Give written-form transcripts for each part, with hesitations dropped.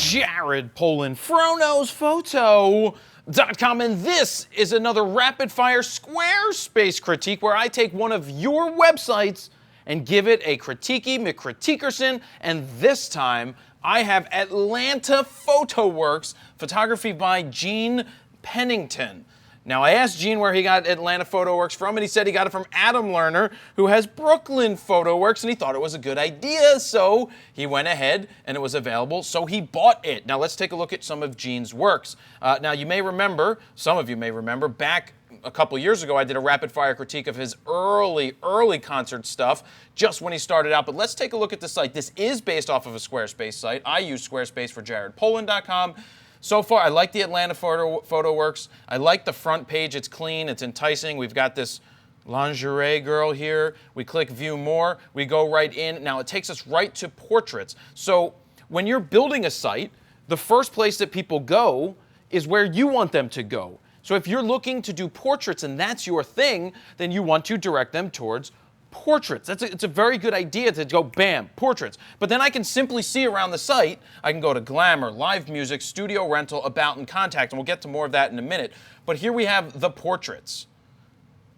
Jared Poland, FroKnowsPhoto.com, and this is another rapid fire Squarespace critique where I take one of your websites and give it a critiquey McCritiquerson, and this time I have Atlanta Photoworks, photography by Gene Pennington. Now, I asked Gene where he got Atlanta Photoworks from, and he said he got it from Adam Lerner, who has Brooklyn Photoworks, and he thought it was a good idea, so he went ahead and it was available, so he bought it. Now, let's take a look at some of Gene's works. Now, you may remember, some of you may remember, back a couple years ago, I did a rapid fire critique of his early concert stuff, just when he started out, but let's take a look at the site. This is based off of a Squarespace site. I use Squarespace for JaredPoland.com. So far, I like the Atlanta Photoworks. I like the front page. It's clean. It's enticing. We've got this lingerie girl here. We click View More. We go right in. Now, it takes us right to portraits. So when you're building a site, the first place that people go is where you want them to go. So if you're looking to do portraits and that's your thing, then you want to direct them towards portraits. It's a very good idea to go, bam, portraits. But then I can simply see around the site, I can go to Glamour, live music, studio rental, about, and contact, and we'll get to more of that in a minute. But here we have the portraits.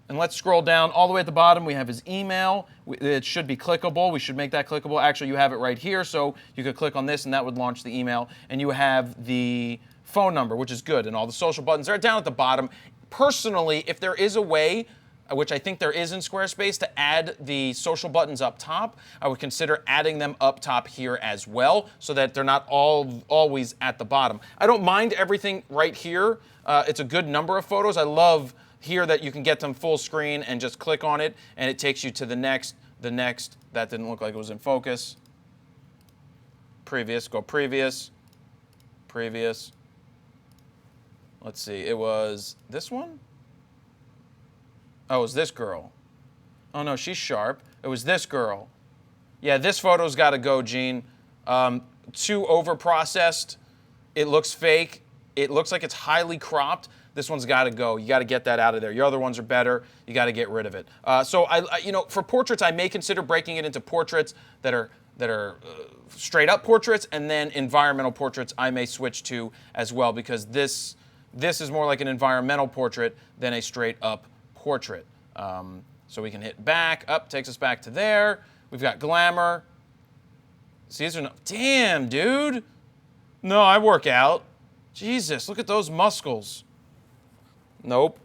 And let's scroll down all the way at the bottom. We have his email. It should be clickable. We should make that clickable. Actually, you have it right here, so you could click on this and that would launch the email. And you have the phone number, which is good, and all the social buttons are down at the bottom. Personally, if there is a way, which I think there is in Squarespace, to add the social buttons up top, I would consider adding them up top here as well, so that they're not always at the bottom. I don't mind everything right here. It's a good number of photos. I love here that you can get them full screen and just click on it, and it takes you to the next. That didn't look like it was in focus. Previous, go previous. Previous. Let's see, it was this one? Oh, it was this girl. Oh no, she's sharp. It was this girl. Yeah, this photo's got to go, Gene. Too over-processed. It looks fake. It looks like it's highly cropped. This one's got to go. You got to get that out of there. Your other ones are better. You got to get rid of it. So for portraits, I may consider breaking it into portraits that are straight up portraits, and then environmental portraits I may switch to as well, because this is more like an environmental portrait than a straight up portrait. So we can hit back, up, takes us back to there. We've got Glamour. See, these are no, damn, dude. No, I work out. Jesus, look at those muscles. Nope.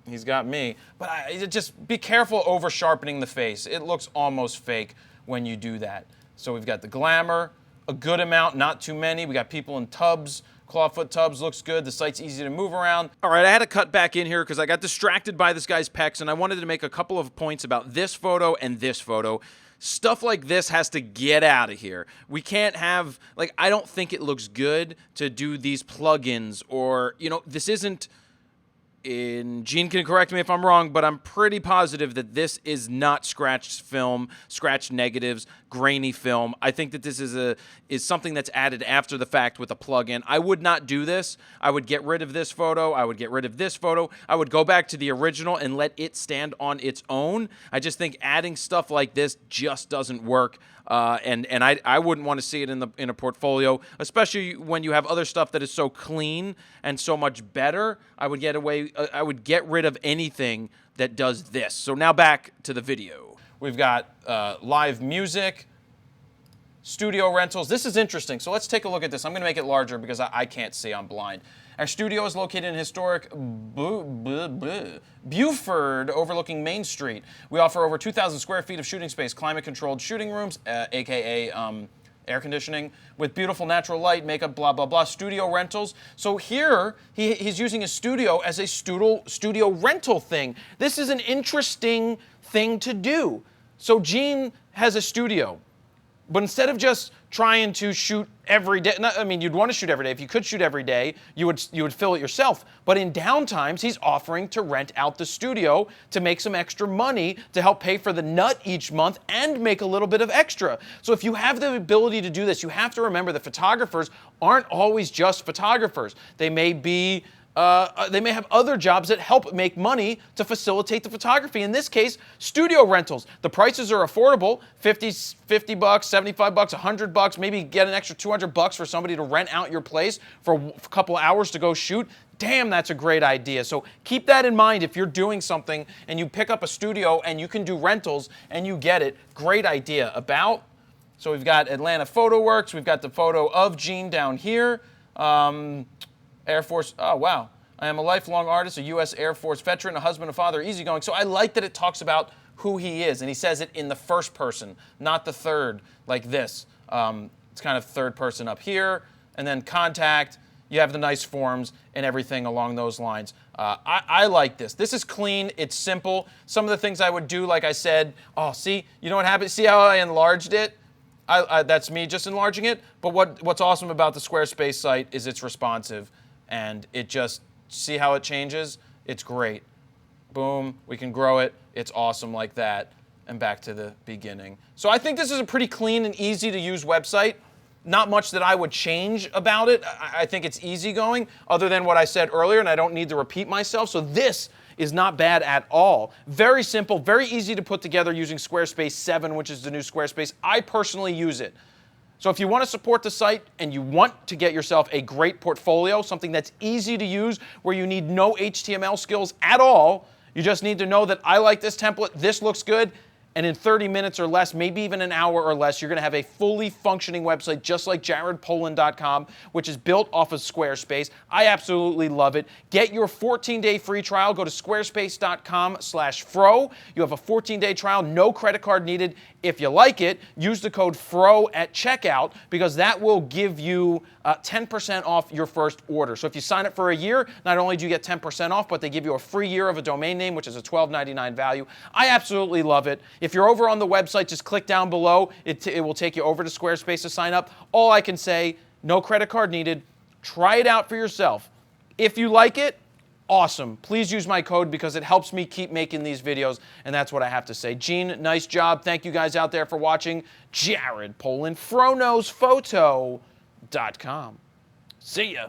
He's got me. But just be careful over sharpening the face. It looks almost fake when you do that. So we've got the Glamour, a good amount, not too many. We got people in tubs. Clawfoot tubs looks good. The site's easy to move around. All right, I had to cut back in here because I got distracted by this guy's pecs, and I wanted to make a couple of points about this photo and this photo. Stuff like this has to get out of here. We can't have, like, I don't think it looks good to do these plugins, or, this isn't, Gene can correct me if I'm wrong, but I'm pretty positive that this is not scratched film, scratched negatives, grainy film. I think that this is something that's added after the fact with a plugin. I would not do this. I would get rid of this photo. I would get rid of this photo. I would go back to the original and let it stand on its own. I just think adding stuff like this just doesn't work. And I wouldn't want to see it in a portfolio, especially when you have other stuff that is so clean and so much better. I would get rid of anything that does this. So now back to the video. We've got live music, studio rentals. This is interesting. So let's take a look at this. I'm going to make it larger because I can't see. I'm blind. Our studio is located in historic Buford, overlooking Main Street. We offer over 2,000 square feet of shooting space, climate-controlled shooting rooms, aka air conditioning, with beautiful natural light, makeup, blah, blah, blah, studio rentals. So here, he's using his studio as a studio rental thing. This is an interesting thing to do. So Gene has a studio, but instead of just trying to shoot every day, you'd want to shoot every day. If you could shoot every day, you would fill it yourself. But in downtimes, he's offering to rent out the studio to make some extra money to help pay for the nut each month and make a little bit of extra. So if you have the ability to do this, you have to remember that photographers aren't always just photographers. They may be They may have other jobs that help make money to facilitate the photography. In this case, studio rentals. The prices are affordable, $50 bucks, $75 bucks, $100 bucks, maybe get an extra $200 bucks for somebody to rent out your place for a couple hours to go shoot. Damn, that's a great idea. So keep that in mind if you're doing something and you pick up a studio and you can do rentals and you get it. Great idea. About, so we've got Atlanta Photoworks. We've got the photo of Gene down here. Air Force, oh wow. I am a lifelong artist, a U.S. Air Force veteran, a husband, a father, easygoing. So I like that it talks about who he is, and he says it in the first person, not the third, like this. It's kind of third person up here, and then contact. You have the nice forms and everything along those lines. I like this. This is clean. It's simple. Some of the things I would do, like I said, oh, see, you know what happened? See how I enlarged it? That's me just enlarging it. But what's awesome about the Squarespace site is it's responsive, and it just, see how it changes? It's great. Boom, we can grow it. It's awesome like that. And back to the beginning. So I think this is a pretty clean and easy to use website. Not much that I would change about it. I think it's easygoing, other than what I said earlier, and I don't need to repeat myself. So this is not bad at all. Very simple, very easy to put together using Squarespace 7, which is the new Squarespace. I personally use it. So if you want to support the site and you want to get yourself a great portfolio, something that's easy to use, where you need no HTML skills at all, you just need to know that I like this template, this looks good, and in 30 minutes or less, maybe even an hour or less, you're going to have a fully functioning website just like jaredpoland.com, which is built off of Squarespace. I absolutely love it. Get your 14-day free trial. Go to squarespace.com/fro. You have a 14-day trial, no credit card needed. If you like it, use the code FRO at checkout, because that will give you 10% off your first order. So if you sign up for a year, not only do you get 10% off, but they give you a free year of a domain name, which is a $12.99 value. I absolutely love it. If you're over on the website, just click down below. It will take you over to Squarespace to sign up. All I can say, no credit card needed. Try it out for yourself. If you like it, awesome. Please use my code because it helps me keep making these videos, and that's what I have to say. Gene, nice job. Thank you guys out there for watching. Jared Poland, FroKnowsPhoto.com. See ya.